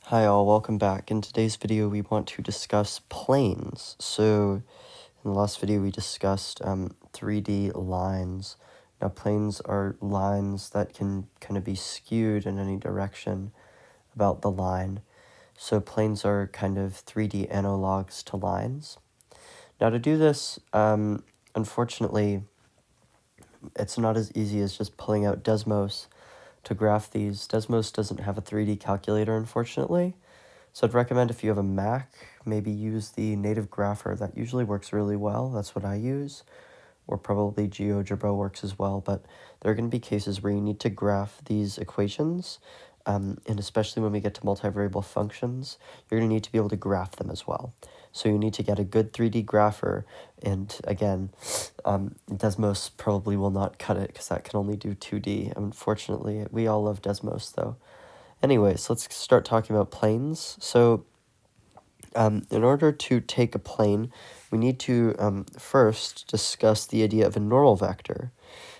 Hi all, welcome back. In today's video we want to discuss planes. So in the last video we discussed 3D lines. Now planes are lines that can kind of be skewed in any direction about the line. So planes are kind of 3D analogs to lines. Now to do this, unfortunately, it's not as easy as just pulling out Desmos to graph these. Desmos doesn't have a 3D calculator, unfortunately. So I'd recommend if you have a Mac, maybe use the native grapher. That usually works really well. That's what I use. Or probably GeoGebra works as well. But there are going to be cases where you need to graph these equations. And especially when we get to multivariable functions, you're going to need to be able to graph them as well. So you need to get a good 3D grapher. And again, Desmos probably will not cut it because that can only do 2D. Unfortunately, we all love Desmos though. Anyways, let's start talking about planes. So in order to take a plane, we need to first discuss the idea of a normal vector.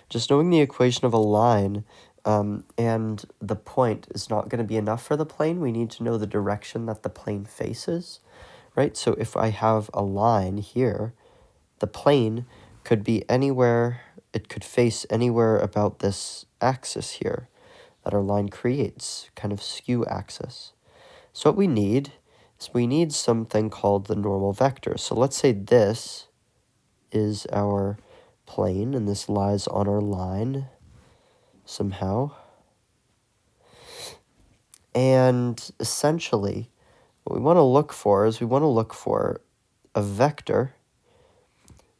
Just knowing the equation of a line and the point is not going to be enough for the plane. We need to know the direction that the plane faces, right? So if I have a line here, the plane could be anywhere, it could face anywhere about this axis here that our line creates, kind of skew axis. So what we need is we need something called the normal vector. So let's say this is our plane and this lies on our line somehow. And essentially, what we want to look for is we want to look for a vector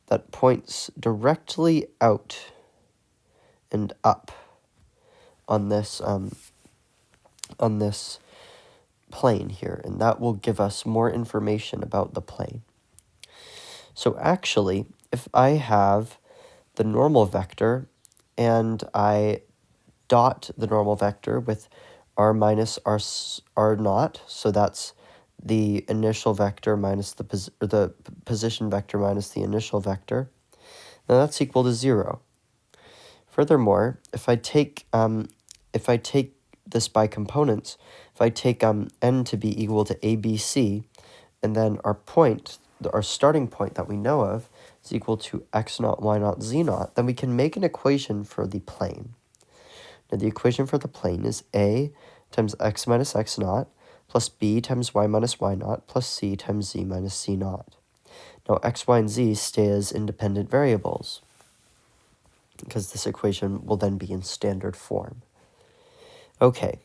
that points directly out and up on this plane here, and that will give us more information about the plane. So actually, if I have the normal vector and I dot the normal vector with r minus r naught, so that's the initial vector minus the position vector minus the initial vector, then that's equal to 0. Furthermore, if I take this by components, if I take n to be equal to ABC, and then our starting point that we know of is equal to x naught, y naught, z naught, then we can make an equation for the plane. Now the equation for the plane is a times x minus x naught plus b times y minus y naught plus c times z minus c naught. Now x, y, and z stay as independent variables because this equation will then be in standard form. Okay,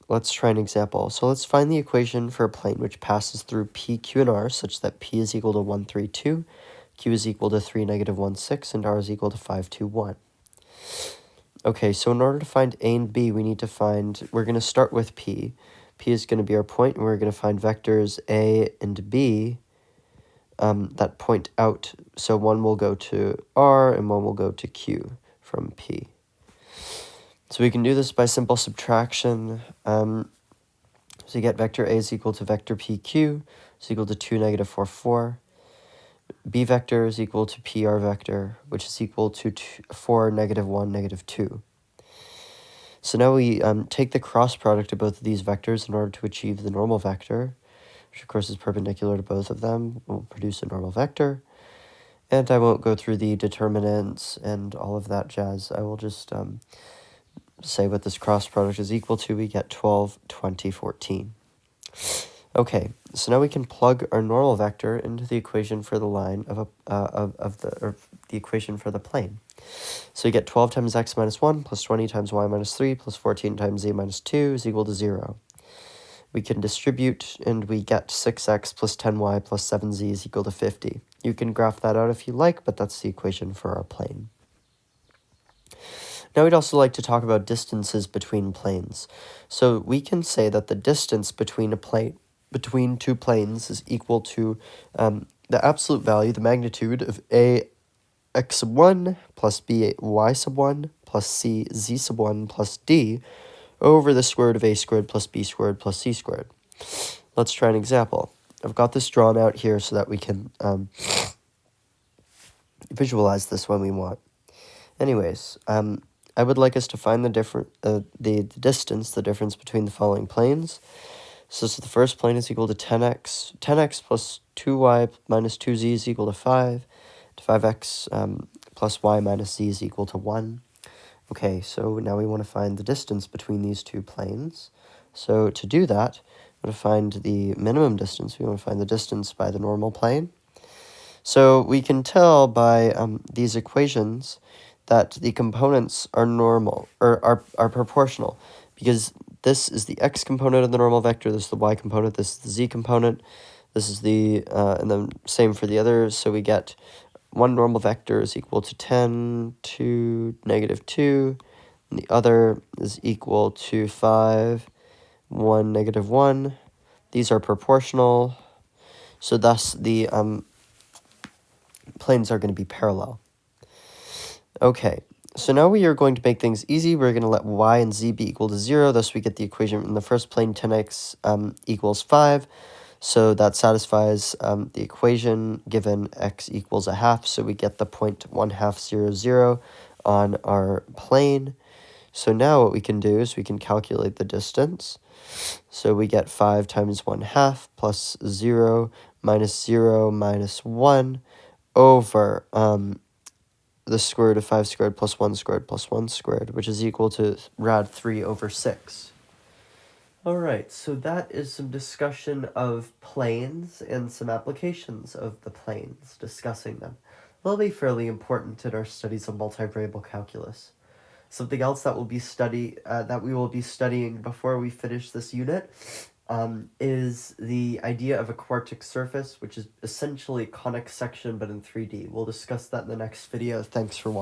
let's try an example. So let's find the equation for a plane which passes through P, Q, and R such that P is equal to 1, 3, 2, Q is equal to 3, negative 1, 6, and R is equal to 5, 2, 1. Okay, so in order to find A and B, we're going to start with P. P is going to be our point, and we're going to find vectors A and B that point out. So one will go to R and one will go to Q from P. So we can do this by simple subtraction. So you get vector A is equal to vector PQ is equal to 2, negative 4, 4. B vector is equal to PR vector, which is equal to 4, negative 1, negative 2. So now we take the cross product of both of these vectors in order to achieve the normal vector, which of course is perpendicular to both of them. We'll produce a normal vector. And I won't go through the determinants and all of that jazz. I will just say what this cross product is equal to. We get 12, 20, 14. Okay, so now we can plug our normal vector into the equation for the line of the equation for the plane. So you get 12 times x minus 1 plus 20 times y minus 3 plus 14 times z minus 2 is equal to 0. We can distribute and we get 6x plus 10y plus 7z is equal to 50. You can graph that out if you like, but that's the equation for our plane. Now we'd also like to talk about distances between planes. So we can say that the distance between two planes is equal to the absolute value, the magnitude of a x sub 1 plus b y sub 1 plus c z sub 1 plus d over the square root of a squared plus b squared plus c squared. Let's try an example. I've got this drawn out here so that we can visualize this when we want. Anyways, I would like us to find the distance between the following planes. So the first plane is equal to 10x plus 2y minus 2z is equal to 5. 5x plus y minus z is equal to 1. Okay, so now we want to find the distance between these two planes. So to do that, we want to find the minimum distance. We want to find the distance by the normal plane. So we can tell by these equations that the components are normal, or are proportional, because this is the x component of the normal vector, this is the y component, this is the z component, this is the, and then same for the others, so we get one normal vector is equal to 10, 2, negative 2, and the other is equal to 5, 1, negative 1. These are proportional, so thus the planes are going to be parallel. Okay, so now we are going to make things easy. We're going to let y and z be equal to 0, thus we get the equation in the first plane 10x equals 5. So that satisfies the equation given x equals a half, so we get the point 1/2, 0 on our plane. So now what we can do is we can calculate the distance. So we get 5 times 1/2 plus 0 minus 1 over the square root of 5 squared plus 1 squared plus 1 squared, which is equal to rad 3 over 6. Alright, so that is some discussion of planes and some applications of the planes, discussing them. They'll be fairly important in our studies of multivariable calculus. Something else that we will be studying before we finish this unit is the idea of a quartic surface, which is essentially a conic section but in 3D. We'll discuss that in the next video. Thanks for watching.